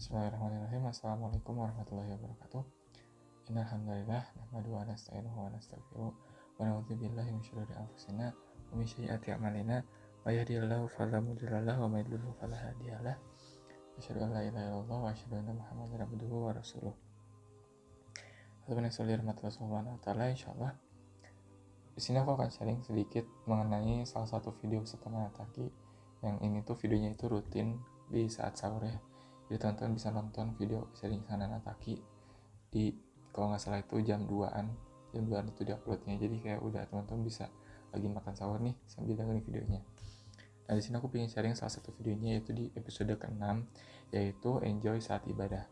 Bismillahirrahmanirrahim. Assalamualaikum warahmatullahi wabarakatuh. Innal hamdalillah nahmaduhu wa nasta'inuhu wa nastaghfiruh wa na'udzu billahi min syururi anfusina wa min sayyiati a'malina. May yahdihillahu fala mudilla lahu wa may yudlil fala hadiyalah. Asyhadu an la ilaha illallah wa asyhadu anna Muhammadar abduhu wa rasuluh. Teman-teman yang dirahmati Allah Subhanahu wa taala, insyaallah di sini aku akan sharing sedikit mengenai salah satu video Ustaz Manataki. Yang ini tuh videonya itu rutin di saat sahur ya. Jadi teman-teman bisa nonton video sharing Sana Nataki di, kalau nggak salah itu jam 2an itu diuploadnya. Jadi kayak udah teman-teman bisa lagi makan sahur nih sambil dengerin videonya. Nah di sini aku pengen sharing salah satu videonya, yaitu di episode ke-6, yaitu enjoy saat ibadah.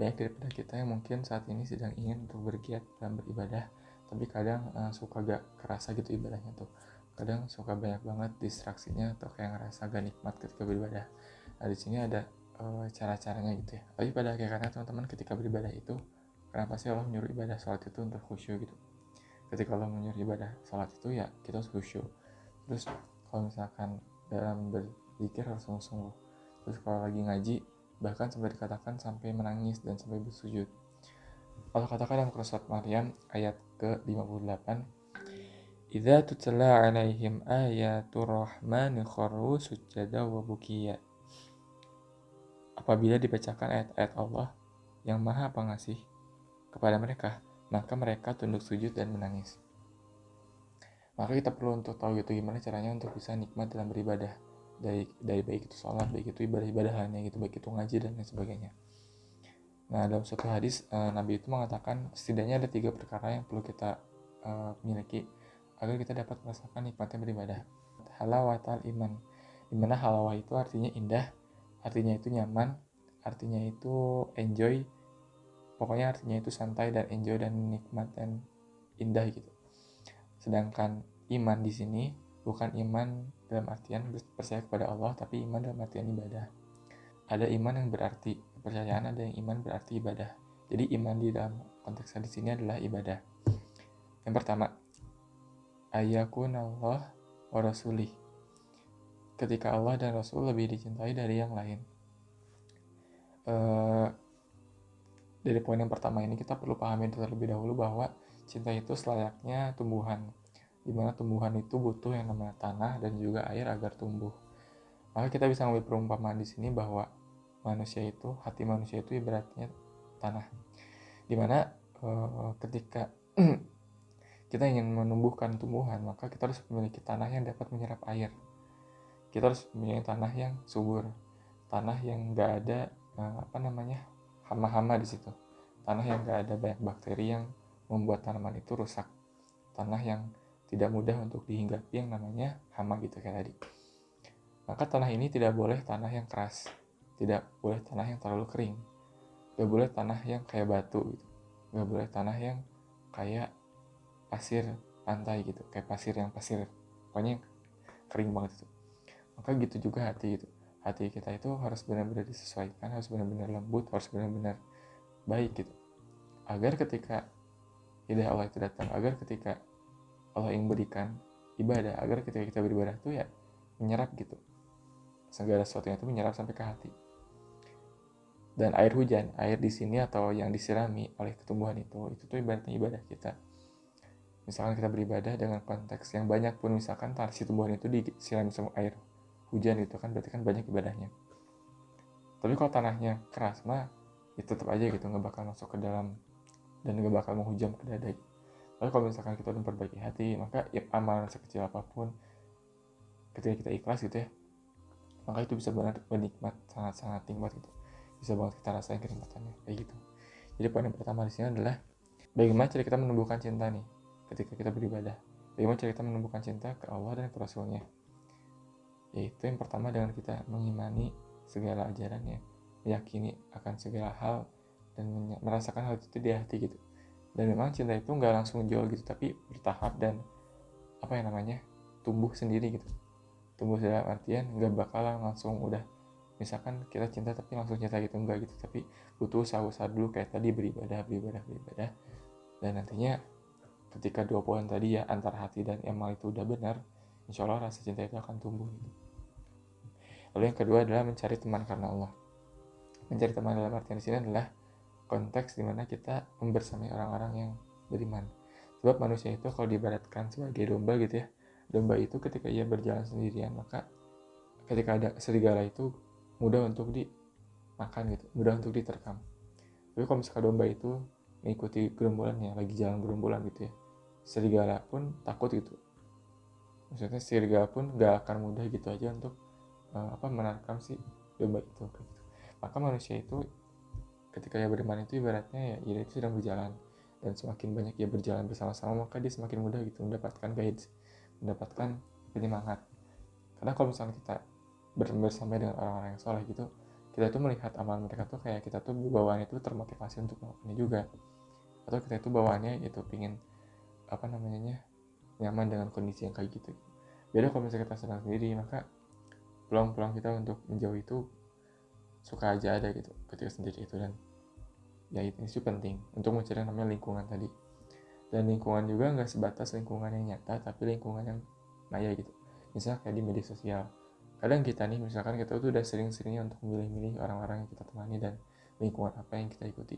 Banyak daripada kita yang mungkin saat ini sedang ingin untuk bergiat dalam beribadah, tapi kadang suka gak kerasa gitu ibadahnya tuh. Kadang suka banyak banget distraksinya atau kayak ngerasa gak nikmat ketika beribadah. Nah di sini ada cara-caranya gitu ya. Tapi pada akhirnya teman-teman, ketika beribadah itu, kenapa sih Allah menyuruh ibadah sholat itu untuk khusyuk gitu? Ketika Allah menyuruh ibadah sholat itu ya kita harus khusyuk. Terus kalau misalkan dalam berzikir harus sungguh-sungguh. Terus kalau lagi ngaji bahkan sampai dikatakan sampai menangis dan sampai bersujud. Allah katakan dalam surat Maryam ayat ke-58, Idza tutla alaihim ayatul rahmani kharru sujada wa bukiya. Apabila dibacakan ayat-ayat Allah yang Maha Pengasih kepada mereka, maka mereka tunduk sujud dan menangis. Maka kita perlu untuk tahu gitu gimana caranya untuk bisa nikmat dalam beribadah. Dari baik itu sholat, baik itu ibadah-ibadah lainnya gitu, baik itu ngaji dan lain sebagainya. Nah dalam suatu hadis Nabi itu mengatakan setidaknya ada 3 perkara yang perlu kita miliki agar kita dapat merasakan nikmatnya beribadah. Halawatal iman, dimana halawah itu artinya indah, artinya itu nyaman, artinya itu enjoy, pokoknya artinya itu santai dan enjoy dan nikmat dan indah gitu. Sedangkan iman di sini bukan iman dalam artian percaya kepada Allah, tapi iman dalam artian ibadah. Ada iman yang berarti kepercayaan, ada yang iman berarti ibadah. Jadi iman di dalam konteks di sini adalah ibadah. Yang pertama, ayakunallah wa rasulih. Ketika Allah dan Rasul lebih dicintai dari yang lain. Dari poin yang pertama ini kita perlu pahami terlebih dahulu bahwa cinta itu selayaknya tumbuhan, dimana tumbuhan itu butuh yang namanya tanah dan juga air agar tumbuh. Maka kita bisa mengambil perumpamaan di sini bahwa hati manusia itu ibaratnya tanah, dimana ketika kita ingin menumbuhkan tumbuhan, maka kita harus memiliki tanah yang dapat menyerap air. Kita harus memiliki tanah yang subur, tanah yang nggak ada hama-hama di situ, tanah yang nggak ada banyak bakteri yang membuat tanaman itu rusak, tanah yang tidak mudah untuk dihinggapi yang namanya hama gitu kayak tadi. Maka tanah ini tidak boleh tanah yang keras, tidak boleh tanah yang terlalu kering, nggak boleh tanah yang kayak batu gitu, nggak boleh tanah yang kayak pasir pantai gitu, kayak pasir pokoknya kering banget itu. Maka gitu juga hati gitu, hati kita itu harus benar-benar disesuaikan, harus benar-benar lembut, harus benar-benar baik gitu, agar ketika hidayah Allah itu datang, agar ketika Allah ingin berikan ibadah, agar ketika kita beribadah itu ya menyerap gitu, segala sesuatunya itu menyerap sampai ke hati. Dan air hujan, air di sini atau yang disirami oleh ketumbuhan itu tuh ibaratnya ibadah kita. Misalkan kita beribadah dengan konteks yang banyak pun, misalkan si tumbuhan itu disirami sama air hujan gitu kan, berarti kan banyak ibadahnya. Tapi kalau tanahnya keras mah ya tetap aja gitu nggak bakal masuk ke dalam dan nggak bakal menghujam ke dada. Tapi kalau misalkan kita udah memperbaiki hati, maka ya amalan sekecil apapun ketika kita ikhlas gitu ya, maka itu bisa benar bernikmat, sangat-sangat nikmat gitu, bisa banget kita rasain kenikmatannya kayak gitu. Jadi poin yang pertama di sini adalah bagaimana cara kita menumbuhkan cinta nih ketika kita beribadah. Bagaimana cara kita menumbuhkan cinta ke Allah dan ke Rasulnya? Yaitu yang pertama dengan kita mengimani segala ajarannya, meyakini akan segala hal dan merasakan hal itu di hati gitu. Dan memang cinta itu nggak langsung jual gitu, tapi bertahap dan tumbuh sendiri gitu. Tumbuh dalam artian nggak bakalan langsung udah misalkan kita cinta tapi langsung cinta gitu, enggak gitu, tapi butuh usaha dulu kayak tadi, beribadah, dan nantinya ketika 2 poin tadi ya, antara hati dan amal itu udah benar, insya Allah rasa cinta itu akan tumbuh gitu. Lalu yang kedua adalah mencari teman karena Allah. Mencari teman dalam artian di sini adalah konteks dimana kita membersamai orang-orang yang beriman. Sebab manusia itu kalau diibaratkan sebagai domba gitu ya, domba itu ketika ia berjalan sendirian, maka ketika ada serigala itu mudah untuk dimakan gitu, mudah untuk diterkam. Tapi kalau misalkan domba itu mengikuti gerombolannya, lagi jalan gerombolan gitu ya, serigala pun takut gitu. Maksudnya serigala pun gak akan mudah gitu aja untuk menerkam si domba itu gitu. Maka manusia itu ketika ia beriman itu ibaratnya ya ia itu sedang berjalan, dan semakin banyak ia berjalan bersama-sama maka dia semakin mudah gitu mendapatkan guides, mendapatkan penyemangat. Karena kalau misalnya kita bersama dengan orang-orang yang soleh gitu, kita tuh melihat amalan mereka tuh kayak kita tuh bawaannya itu termotivasi untuk melakukannya juga, atau kita itu bawaannya itu pingin nyaman dengan kondisi yang kayak gitu. Beda kalau misalnya kita sedang sendiri, maka peluang-peluang kita untuk menjauh itu suka aja ada gitu ketika sendiri itu. Dan ya itu penting untuk mencari namanya lingkungan tadi. Dan lingkungan juga nggak sebatas lingkungan yang nyata, tapi lingkungan yang maya gitu. Misalnya kayak di media sosial, kadang kita nih misalkan kita tuh udah sering-seringnya untuk memilih-milih orang-orang yang kita temani dan lingkungan apa yang kita ikuti,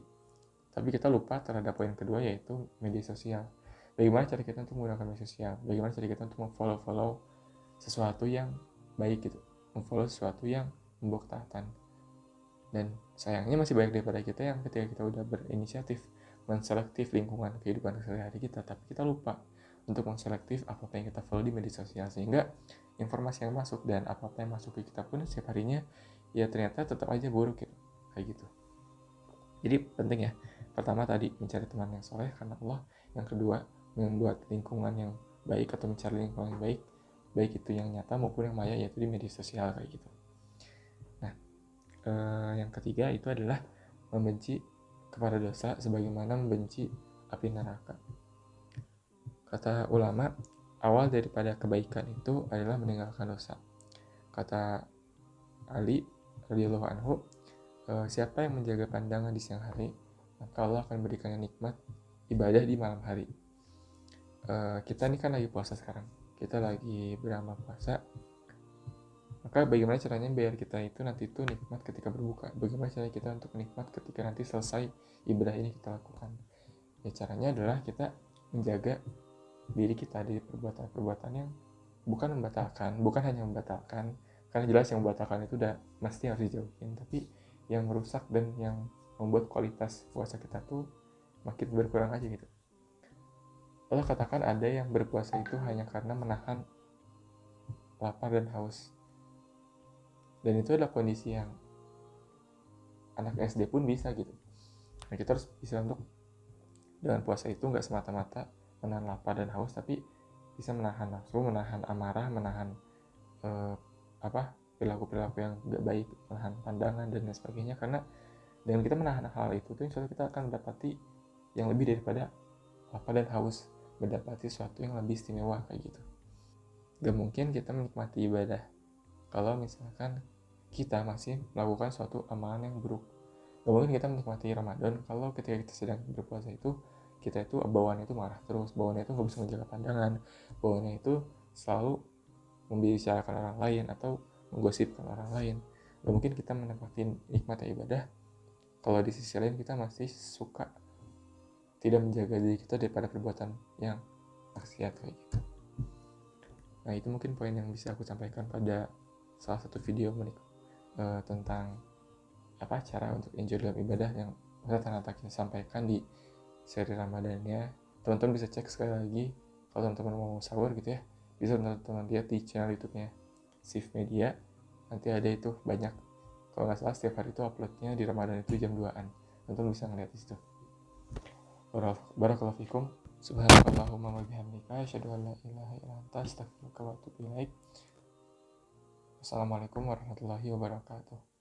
tapi kita lupa terhadap poin kedua, yaitu media sosial. Bagaimana cara kita untuk menggunakan media sosial, bagaimana cara kita untuk memfollow sesuatu yang baik gitu, memfollow sesuatu yang membawa ketaatan. Dan sayangnya masih banyak daripada kita yang ketika kita udah berinisiatif menselektif lingkungan kehidupan sehari-hari kita, tapi kita lupa untuk menselektif apa-apa yang kita follow di media sosial, sehingga informasi yang masuk dan apa-apa yang masuk ke kita pun setiap harinya ya ternyata tetap aja buruk gitu, kayak gitu. Jadi penting ya, pertama tadi mencari teman yang soleh karena Allah, yang kedua membuat lingkungan yang baik atau mencari lingkungan yang baik, baik itu yang nyata maupun yang maya, yaitu di media sosial kayak gitu. Nah, yang ketiga itu adalah membenci kepada dosa sebagaimana membenci api neraka. Kata ulama, awal daripada kebaikan itu adalah meninggalkan dosa. Kata Ali radhiyallahu anhu, siapa yang menjaga pandangan di siang hari, maka Allah akan berikannya nikmat ibadah di malam hari. Kita ini kan lagi puasa sekarang, kita lagi beramal puasa, maka bagaimana caranya biar kita itu nanti itu nikmat ketika berbuka, bagaimana cara kita untuk nikmat ketika nanti selesai ibadah ini kita lakukan. Ya caranya adalah kita menjaga diri kita dari perbuatan-perbuatan yang bukan hanya membatalkan, karena jelas yang membatalkan itu udah mesti harus dijauhin, tapi yang merusak dan yang membuat kualitas puasa kita tuh makin berkurang aja gitu. Lalu katakan ada yang berpuasa itu hanya karena menahan lapar dan haus, dan itu adalah kondisi yang anak SD pun bisa gitu. Nah kita harus bisa untuk dengan puasa itu nggak semata-mata menahan lapar dan haus, tapi bisa menahan nafsu, menahan amarah, menahan perilaku-perilaku yang gak baik, menahan pandangan dan lain sebagainya. Karena dengan kita menahan hal itu tuh insya Allah kita akan mendapati yang lebih daripada lapar dan haus, mendapati sesuatu yang lebih istimewa kayak gitu. Gak mungkin kita menikmati ibadah kalau misalkan kita masih melakukan suatu amalan yang buruk. Gak mungkin kita menikmati Ramadan kalau ketika kita sedang berpuasa itu kita itu bawaannya itu marah terus, bawaannya itu gak bisa menjaga pandangan, bawaannya itu selalu membicarakan orang lain atau menggosipkan orang lain. Gak mungkin kita menikmati nikmatnya ibadah kalau di sisi lain kita masih suka tidak menjaga diri kita daripada perbuatan yang maksiat kayak gitu. Nah itu mungkin poin yang bisa aku sampaikan pada salah satu video tentang cara untuk enjoy dalam ibadah yang Ustaz kita sampaikan di seri Ramadannya. Teman-teman bisa cek sekali lagi kalau teman-teman mau sahur gitu ya, bisa teman-teman lihat di channel YouTube-nya Sif Media. Nanti ada itu banyak, kalau nggak salah setiap hari itu uploadnya di Ramadan itu jam 2an. Teman-teman bisa ngeliat di situ. Barakallahu fikum. Subhanakallahumma wa bihamdika asyhadu an la ilaha illa anta astaghfiruka wa atubu ilaik. Wassalamualaikum warahmatullahi wabarakatuh.